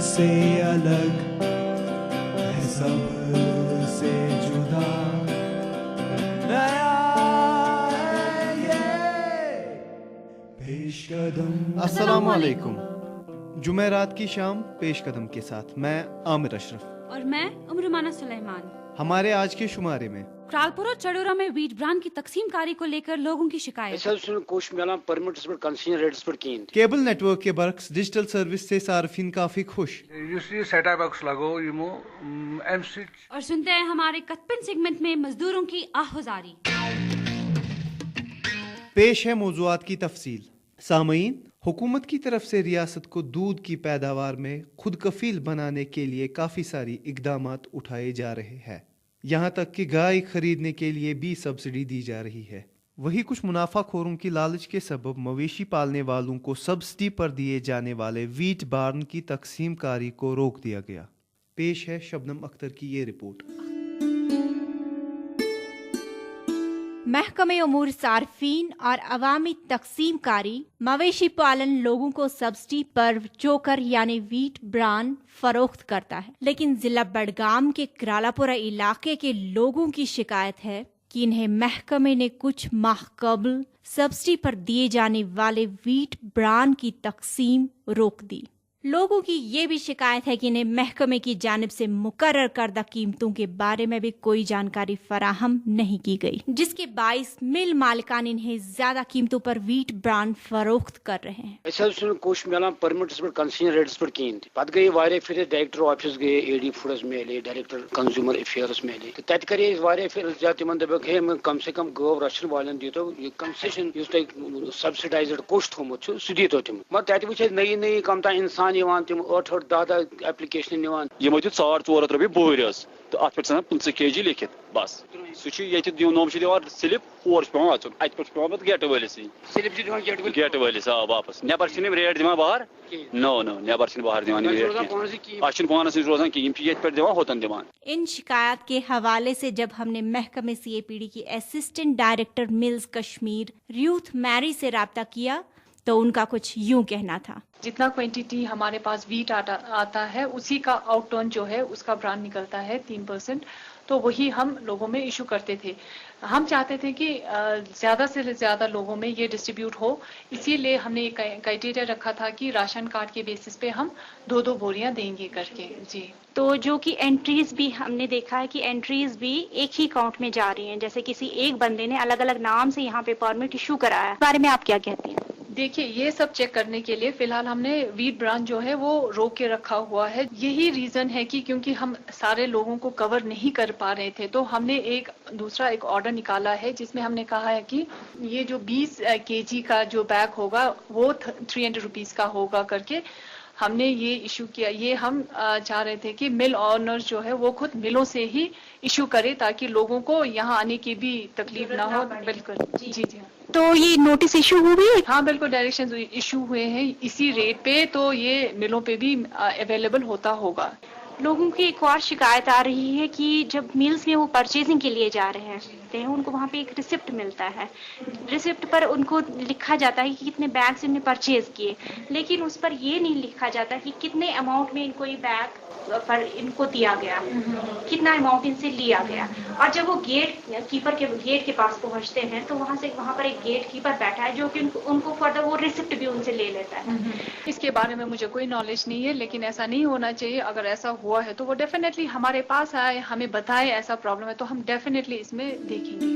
سے الگ ہے، سب سے جدا نیا ہے یہ پیش قدم۔ السلام علیکم۔ جمعرات کی شام پیش قدم کے ساتھ میں عامر اشرف اور میں عمرمانہ سلیمان۔ ہمارے آج کے شمارے میں کرالپور اور چڑورا میں ویٹ بران کی تقسیم کاری کو لے کر لوگوں کی شکایت۔ کوش ملان پرمٹس پر کنسیشن ریٹس پر کین کیبل نیٹ ورک کے برعکس ڈیجیٹل سروس سے صارفین کافی خوش۔ یہ سیٹ اپ باکس لگو اور سنتے ہیں ہمارے کتپن سیگمنٹ میں مزدوروں کی آہوزاری۔ پیش ہے موضوعات کی تفصیل۔ سامعین، حکومت کی طرف سے ریاست کو دودھ کی پیداوار میں خود کفیل بنانے کے لیے کافی ساری اقدامات اٹھائے جا رہے ہیں، یہاں تک کہ گائے خریدنے کے لیے بھی سبسڈی دی جا رہی ہے۔ وہی کچھ منافع خوروں کی لالچ کے سبب مویشی پالنے والوں کو سبسڈی پر دیے جانے والے ویٹ بارن کی تقسیم کاری کو روک دیا گیا۔ پیش ہے شبنم اختر کی یہ رپورٹ۔ محکمہ امور صارفین اور عوامی تقسیم کاری مویشی پالن لوگوں کو سبسڈی پر چوکر یعنی ویٹ بران فروخت کرتا ہے، لیکن ضلع بڈگام کے کرالاپورہ علاقے کے لوگوں کی شکایت ہے کہ انہیں محکمے نے کچھ ماہ قبل سبسڈی پر دیے جانے والے ویٹ بران کی تقسیم روک دی۔ لوگوں کی یہ بھی شکایت ہے کہ انہیں محکمے کی جانب سے مقرر کردہ قیمتوں کے بارے میں بھی کوئی جانکاری فراہم نہیں کی گئی، جس کے باعث مل مالکان انہیں زیادہ قیمتوں پر ویٹ بران فروخت کر رہے ہیں۔ کوش ملان پرمٹس پر کنسیشن ریٹس پر کین پتہ گئی واریاہ پھر ڈائریکٹر آفس گئے، اے ڈی فوڈس میلے، ڈائریکٹر کنزیومر افیئرس میلے، تتہ کرے واریاہ پھر زیادہ تمن دپک ہے کم سے کم گو رچھن والن دیتو یہ کنسیشن اس تہ سبسڈائزڈ کوش تھومت سہ دیتو تم، مگر تتہ وچھ نئی نئی کم تام انسان تم 8-8 10 ایپلکیشن نوان یہ دیت 400 رۄپیہِ بوہرس تو ات پہ 50 kg لکھت بس سہ نوم دِوان سلپ اور پیوان اژُن اتہ پہ پیوان پتہ گیٹ وٲلِس سلپ گیٹ وٲلِس واپس نیبر چھِنہٕ یِم ریٹ دِوان بہر نو نیبر چھِنہٕ بہر دِوان ریٹ اتھ چھُنہٕ پانس نِش روزان کِہیٖنۍ یِم چھِ ییٚتہِ پٮ۪ٹھ دِوان ہوتن دِوان۔ ان شکایات کے حوالے سے جب ہم نے محکمہ CAPD کی اسسٹنٹ ڈائریکٹر ملز کشمیر ریوتھ میری سے رابطہ کیا تو ان کا کچھ یوں کہنا تھا۔ جتنا کوانٹیٹی ہمارے پاس ویٹ آتا ہے اسی کا آؤٹ ٹرن جو ہے اس کا برانڈ نکلتا ہے 3%، تو وہی ہم لوگوں میں ایشو کرتے تھے۔ ہم چاہتے تھے کہ زیادہ سے زیادہ لوگوں میں یہ ڈسٹریبیوٹ ہو، اسی لیے ہم نے ایک کرائٹیریا رکھا تھا کہ راشن کارڈ کے بیسس پہ ہم 2 بوریاں دیں گے کر کے۔ جی، تو جو کہ انٹریز بھی ہم نے دیکھا ہے کہ انٹریز بھی ایک ہی اکاؤنٹ میں جا رہی ہیں، جیسے کسی ایک بندے نے الگ الگ نام سے یہاں پہ پرمٹ ایشو کرایا ہے، اس بارے میں آپ کیا کہتے ہیں؟ دیکھیے، یہ سب چیک کرنے کے لیے فی الحال ہم نے ویٹ برانڈ جو ہے وہ روک کے رکھا ہوا ہے۔ یہی ریزن ہے کہ کیونکہ ہم سارے لوگوں کو کور نہیں کر پا رہے تھے، تو ہم نے ایک آرڈر نکالا ہے جس میں ہم نے کہا ہے کہ یہ جو 20 kg کا جو بیگ ہوگا وہ 300 روپیز کا ہوگا کر کے ہم نے یہ ایشو کیا۔ یہ ہم چاہ رہے تھے کہ مل آنر جو ہے وہ خود ملوں سے ہی ایشو کرے تاکہ لوگوں کو یہاں آنے کی بھی تکلیف نہ ہو۔ بالکل، جی جی۔ تو یہ نوٹس ایشو ہوئی؟ ہاں بالکل، ڈائریکشن ایشو ہوئے ہیں اسی ریٹ پہ، تو یہ ملوں پہ بھی اویلیبل ہوتا ہوگا۔ لوگوں کی ایک اور شکایت آ رہی ہے کہ جب میلز میں وہ پرچیزنگ کے لیے جا رہے ہیں ان کو وہاں پہ ایک ریسپٹ ملتا ہے، ریسپٹ پر ان کو لکھا جاتا ہے کہ کتنے بیگس انہوں نے پرچیز کیے، لیکن اس پر یہ نہیں لکھا جاتا کہ کتنے اماؤنٹ میں ان کو یہ بیگ پر ان کو دیا گیا، کتنا اماؤنٹ ان سے لیا گیا۔ اور جب وہ گیٹ کیپر کے گیٹ کے پاس پہنچتے ہیں تو وہاں پر ایک گیٹ کیپر بیٹھا ہے جو کہ ان کو فردر وہ ریسپٹ بھی ان سے لے لیتا ہے۔ اس کے بارے میں مجھے کوئی نالج نہیں ہے، لیکن ایسا نہیں ہونا چاہیے۔ اگر ایسا ہوا ہے تو وہ ڈیفینیٹلی ہمارے پاس آئے، ہمیں بتائے ایسا پرابلم ہے تو ہم ڈیفینیٹلی اس میں دیکھیں گے۔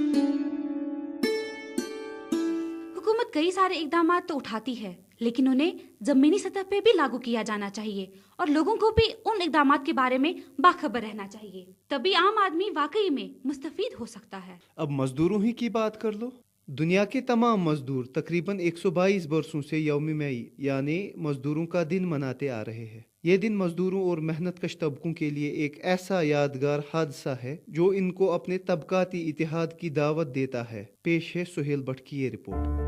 حکومت کئی سارے اقدامات تو اٹھاتی ہے، لیکن انہیں زمینی سطح پہ بھی لاگو کیا جانا چاہیے اور لوگوں کو بھی ان اقدامات کے بارے میں باخبر رہنا چاہیے، تبھی عام آدمی واقعی میں مستفید ہو سکتا ہے۔ اب مزدوروں ہی کی بات کر لو۔ دنیا کے تمام مزدور تقریباً 122 برسوں سے یوم مئی یعنی مزدوروں کا دن مناتے آ رہے ہیں۔ یہ دن مزدوروں اور محنت کش طبقوں کے لیے ایک ایسا یادگار حادثہ ہے جو ان کو اپنے طبقاتی اتحاد کی دعوت دیتا ہے۔ پیش ہے سہیل بٹ کی یہ رپورٹ۔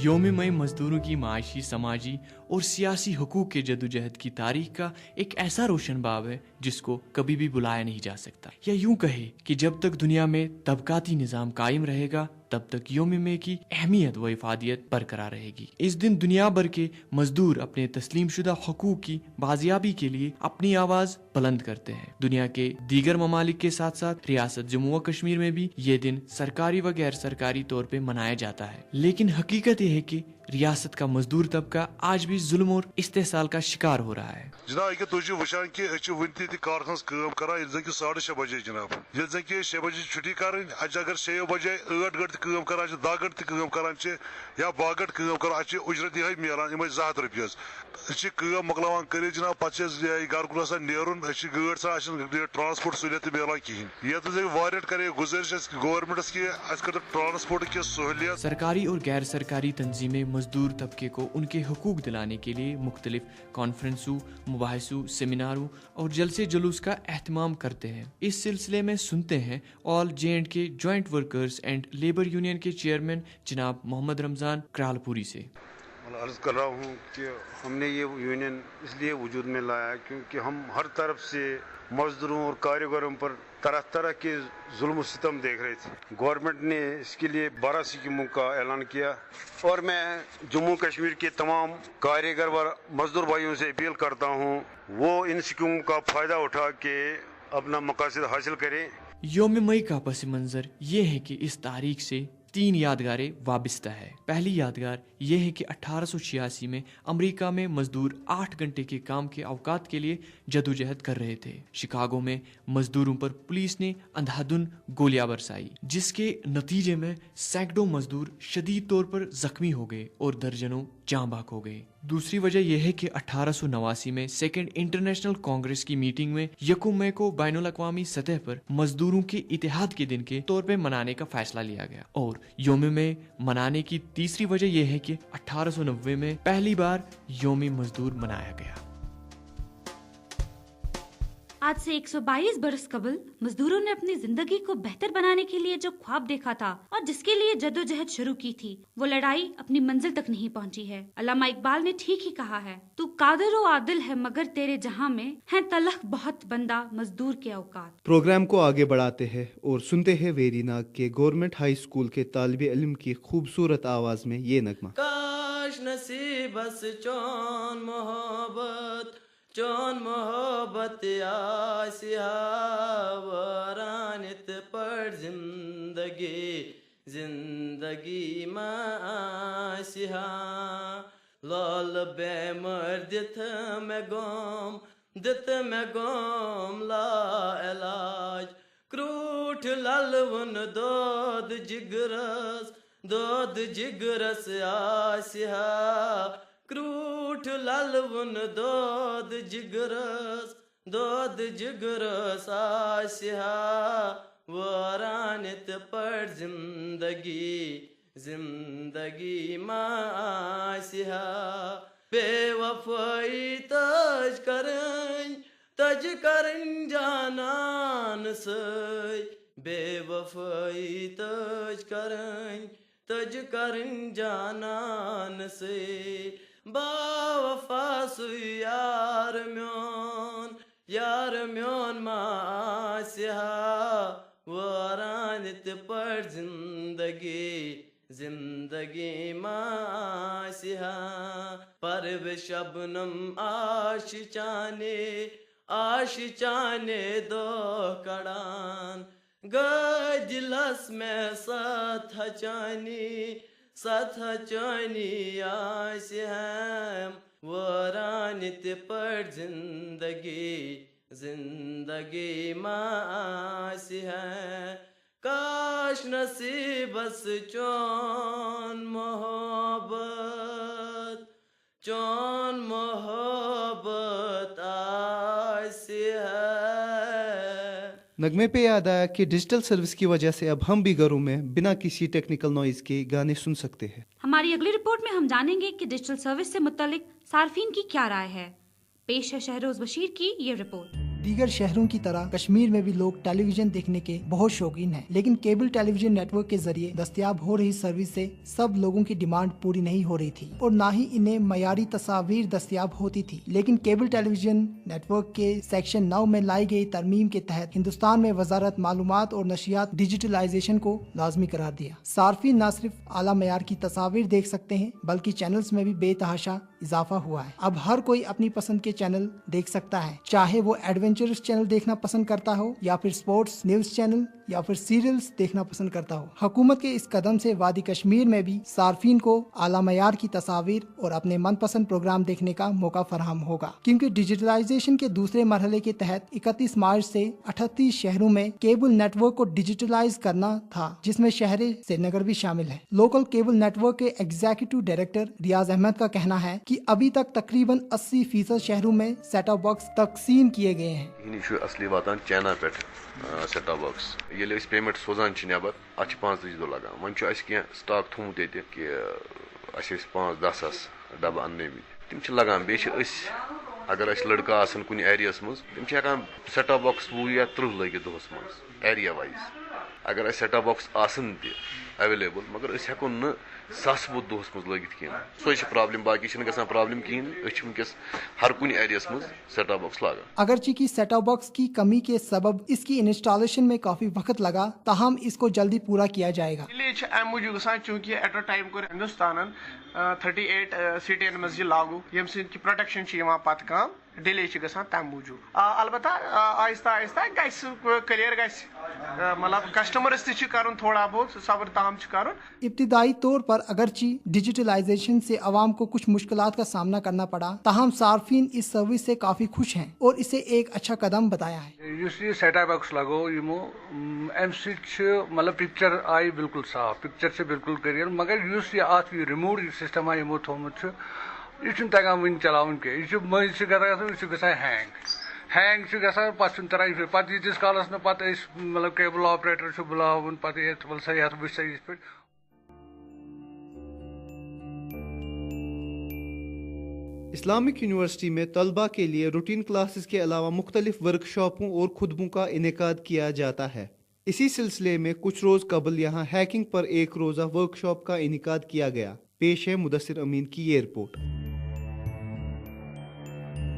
یوم مئی مزدوروں کی معاشی، سماجی اور سیاسی حقوق کے جدوجہد کی تاریخ کا ایک ایسا روشن باب ہے جس کو کبھی بھی بلایا نہیں جا سکتا، یا یوں کہے کہ جب تک دنیا میں طبقاتی نظام قائم رہے گا तब तक यौम मे की अहमियत व इफादियत बरकरार रहेगी। इस दिन दुनिया भर के मजदूर अपने तस्लीम शुदा हकूक की बाजियाबी के लिए अपनी आवाज बुलंद करते हैं। दुनिया के दीगर ममालिक के साथ साथ रियासत जम्मू व कश्मीर में भी ये दिन सरकारी व गैर सरकारी तौर पे मनाया जाता है, लेकिन हकीकत यह है कि रियासत का मजदूर तबका आज भी जुल्म और इस्तेसाल का शिकार हो रहा है। जनाब ये तुझे वशान कि वन कारखानस काम करा 6:30 बजे जनाब ये 6 बजे छुट्टी कर अगर 6 बजे 8 घंटे काम करा 10 घंटे काम करा या 12 घंटे काम करा उजरत ये मिलान यम 200 रुपये काम मकलावान कर जनाब पे घर कुन नेरुन गाड़ ट्रांसपोर्ट सहूलियत मिलान कहें ये करे गुजारिश गवर्नमेंटस की ट्रांसपोर्ट की सहूलियत। सरकारी और गैर सरकारी तंजीमें मजदूर तबके को उनके हुकूक दिलाने के लिए मुख्तलिफ कॉन्फ्रेंसों, मुबाहिसों, सेमिनारों और जलसे जुलूस का एहतमाम करते हैं। इस सिलसिले में सुनते हैं all J&K joint workers and labour union के चेयरमैन जनाब मोहम्मद रमजान क्रालपुरी से। अर्ज कर रहा हूँ कि हमने ये यूनियन इसलिए वजूद में लाया क्योंकि हम हर तरफ से मजदूरों और कारीगरों पर तरह तरह के जुल्म सितम देख रहे थे। गवर्नमेंट ने इसके लिए 12 स्कीमों का ऐलान किया और मैं जम्मू कश्मीर के तमाम कारीगर व मजदूर भाइयों से अपील करता हूँ वो इन स्कीमों का फ़ायदा उठा के अपना मकासद हासिल करें। यौम मई का पस मंजर ये है कि इस तारीख से 3 यादगारें वाबिस्ता है। पहली यादगार ये है कि 1886 में अमेरिका में मजदूर 8 घंटे के काम के अवकात के लिए जदोजहद कर रहे थे। शिकागो में मजदूरों पर पुलिस ने अंधाधुन गोलियां बरसाई, जिसके नतीजे में सैकड़ों मजदूर शदीद तौर पर जख्मी हो गए और दर्जनों जाँ बाक हो गए। दूसरी वजह यह है कि 1889 में सेकेंड इंटरनेशनल कांग्रेस की मीटिंग में 1 मई को बैनुल अक़वामी सतह पर मजदूरों के इतिहाद के दिन के तौर पर मनाने का फैसला लिया गया। और यौम में मनाने की तीसरी वजह यह है कि 1890 में पहली बार यौम मजदूर मनाया गया। आज से 122 बरस कबल मजदूरों ने अपनी जिंदगी को बेहतर बनाने के लिए जो ख्वाब देखा था और जिसके लिए जद्दोजहद शुरू की थी, वो लड़ाई अपनी मंजिल तक नहीं पहुंची है। अल्लामा इकबाल ने ठीक ही कहा है, तू कादिर व आदिल है मगर तेरे जहां में है तलख बहुत बंदा मजदूर के औकात। प्रोग्राम को आगे बढ़ाते हैं और सुनते हैं वेरीनाग के गवर्नमेंट हाई स्कूल के तालिबे इल्म की खूबसूरत आवाज में ये नगमा। काश नसीब चौन मोहब्बत चौन मोहब्बत आसिया वरानित पर जिंदगी में आसिया लाल बेमर दिथ में गोम ला इलाज क्रूठ लालवन दोद जिगरस आसिया क्रूठ लालवन दोद जिगरस आसिया वरानित पर जिंदगी मासिया बेवफाई तज करन जानान से बेवफाई तज करन जानान से बावफा सु यार म्योन मासिया वरानित पर जिंदगी मासिया परव शबनम आशिचाने दो कड़ान गजलस में सथ चानी आसिया वरानित पर जिंदगी मासिया काश नसीबस चौन मोहब्बत आसिया। नगमे पे याद आया कि डिजिटल सर्विस की वजह से अब हम भी घरों में बिना किसी टेक्निकल नॉइज के गाने सुन सकते हैं। हमारी अगली रिपोर्ट में हम जानेंगे कि डिजिटल सर्विस से मुत्तलिक सार्फिन की क्या राय है। पेश है शहरोज बशीर की ये रिपोर्ट। दीगर शहरों की तरह कश्मीर में भी लोग टेलीविजन देखने के बहुत शौकीन हैं, लेकिन केबल टेलीविजन नेटवर्क के जरिए दस्तयाब हो रही सर्विस से सब लोगों की डिमांड पूरी नहीं हो रही थी और ना ही इन्हें मयारी तस्वीर दस्तयाब होती थी। लेकिन केबल टेलीविजन नेटवर्क के सेक्शन 9 में लाई गई तरमीम के तहत हिंदुस्तान में वजारत मालूमात और नशियात डिजिटलाइजेशन को लाजमी करार दिया। सार्फिन न सिर्फ आला मयार की तस्वीर देख सकते हैं बल्कि चैनल्स में भी बेतहाशा इजाफा हुआ है। अब हर कोई अपनी पसंद के चैनल देख सकता है, चाहे वो एडवेंचरस चैनल देखना पसंद करता हो या फिर स्पोर्ट्स न्यूज चैनल या फिर सीरियल्स देखना पसंद करता हो। हुकूमत के इस कदम से वादी कश्मीर में भी सार्फिन को आला मयार की तस्वीर और अपने मनपसंद प्रोग्राम देखने का मौका फराहम होगा, क्योंकि डिजिटलाइजेशन के दूसरे मरहले के तहत 31 मार्च से 38 शहरों में केबल नेटवर्क को डिजिटलाइज करना था, जिसमें शहर श्रीनगर भी शामिल है। लोकल केबल नेटवर्क के एग्जीक्यूटिव डायरेक्टर रियाज अहमद का कहना है कि अभी तक तकरीबन 80% शहरों में सेट टॉप बॉक्स तकसीम किए गए हैं। असली वातान चाइना पे सेट टॉप बॉक्स ये पेमेंट सोजान नबर अत 5 दो लगान वन कह स्टॉक थोमुत ये कि 5-10 डब्बा अन्न तम लगान बे अगर लड़का आसन कुन एरियास मज तम हेकान सेट टॉप बॉक्स 20 या 30 लगित दोहस मज एरिया वाइज। अगर सेट टॉप बॉक्स आसन एवेलेबल मगर हेको न 7 दोहस मज लगित कह सो प्रॉब्लम बाकी गसान प्रॉब्लम कहें वस हर कुन एरियास मज सेट टॉप बॉक्स लागान। अगरचे की सेट टॉप बॉक्स की कमी के सबब इसकी इंस्टॉलेशन में काफी वक्त लगा, ताहम इसको जल्दी पूरा किया जाएगा। अम मूजूब गसान चूंकि at a time core Hindustan 38 सिटियन मज लागू यम सद प्रोटेक्शन पत कम डिले गसान तम मूजूब। अलबत्ता आहिस्ता आहिस्ता क्लियर मतलब कस्टमरस तन थोड़ा बहुत सब्र ताम कर। इब्तिदाई तौर पर अगरची डिजिटलाइजेशन से अवाम को कुछ मुश्किलात का सामना करना पड़ा, ताहम सार्फिन इस सर्विस से काफी खुश हैं और इसे एक अच्छा कदम बताया है। सेट टॉप बॉक्स लगो यमो अम मतलब पिक्चर आई बिल्कुल साफ, पिक्चर से बिल्कुल क्लियर, मगर अत रिमोट सिस्टम यमो थोमुत यह तगान वन चलावन कह मज गसान हैंग गसान पे तरान पे यीस कालस ना पे मतलब केबल ऑपरेटर बुलावन पे वल सा ये वुच सा इस पे। इस्लामिक यूनिवर्सिटी में तलबा के लिए रूटीन क्लासेस के अलावा मुख्तलिफ वर्कशॉपों और खुतबों का इनेकाद किया जाता है। इसी सिलसिले में कुछ रोज कबल यहाँ हैकिंग पर एक रोजा वर्कशॉप का इनेकाद किया गया। पेश है मुदस्सिर अमीन की ये report.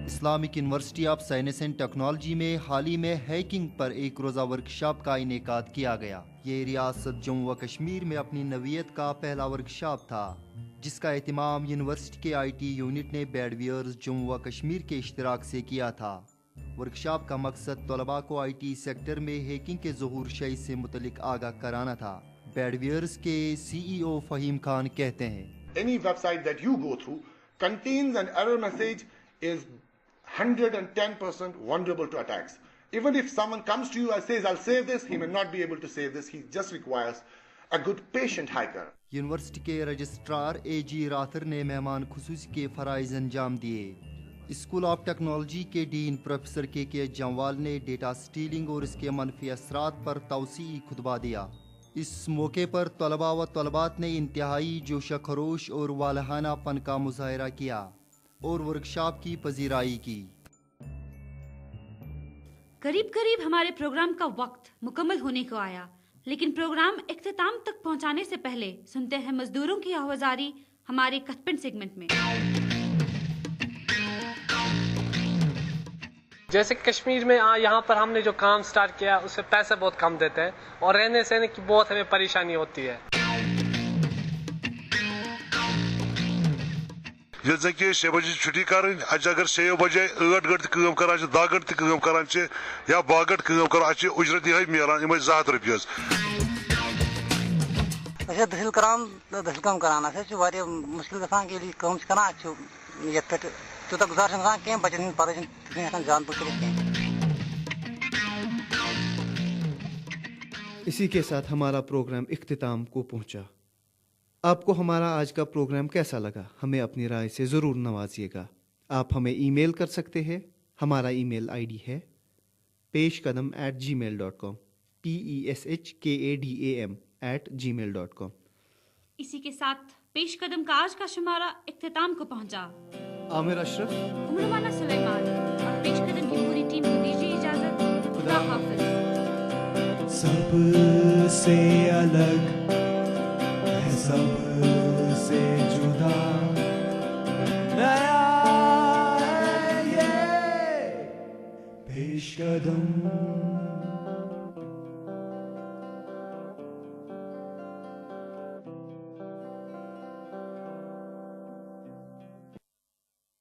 Islamic university of science and technology में हाल ही में हैकिंग पर एक रोज़ा वर्कशॉप का इनेकाद किया गया। ये रियासत जम्मू व कश्मीर में अपनी नवीयत का पहला वर्कशॉप था, जिसका एहतमाम यूनिवर्सिटी के IT यूनिट ने बैडवियर्स जम्मू व कश्मीर के इश्तिराक से किया था। वर्कशॉप का मकसद तलबा को IT सेक्टर में हैकिंग के ज़हूर शय से मुतलिक आगाह कराना था। बैडवियर्स के CEO फ़हीम खान कहते हैं, Any website that you go through contains an error message is 110% vulnerable to attacks. Even if someone comes to you and says, I'll save this, he may not be able to save this. He just requires a good patient hacker. University के registrar AG rather ने मेहमान खुसूसी के फ़राइज़ अंजाम दिए। School of technology के dean professor के जमवाल ने data stealing और इसके मनफी असरात पर तौसीई खुतबा दिया। इस मौके पर तलबा व तलबात ने इंतहाई जोशा खरोश और वालहानापन का मुजाहरा किया और वर्कशॉप की पजीराई की। करीब करीब हमारे प्रोग्राम का वक्त मुकम्मल होने को आया, लेकिन प्रोग्राम इख्तिताम तक पहुंचाने से पहले सुनते हैं मजदूरों की आवाजारी हमारे कथपिन सेगमेंट में। जैसे कश्मीर में यहाँ पर हमने जो काम स्टार्ट किया उससे पैसे बहुत कम देते हैं और रहने सहने की बहुत हमें परेशानी होती है। ये कि 6 बजे छुट्टी कर अगर 6 बजे 8 घंटे काम कर 10 घंटे काम कर या 12 घंटे काम कर उजरत ये मिलान यम 200 रुपये। दहल काम कराना मुश्किल गसान ये कम करान ये पे तूत गुजार कह बचन पर जान पुर। इसी के साथ हमारा प्रोग्राम इख्तिताम को पहुंचा। आपको हमारा आज का प्रोग्राम कैसा लगा? हमें अपनी राय से ज़रूर नवाजिएगा। आप हमें ईमेल कर सकते हैं। हमारा ईमेल आईडी है peshkadam@gmail.com peshkadam@gmail.com। इसी के साथ पेश कदम का आज का शुमारा इख्तिताम को पहुंचा। आमिर अशरफ, उमरवाना सुलेमान और पेश कदम की पूरी टीम को दीजिए खुदा हाफिज। सबसे अलग है, सबसे जुदा नया है ये पेश कदम।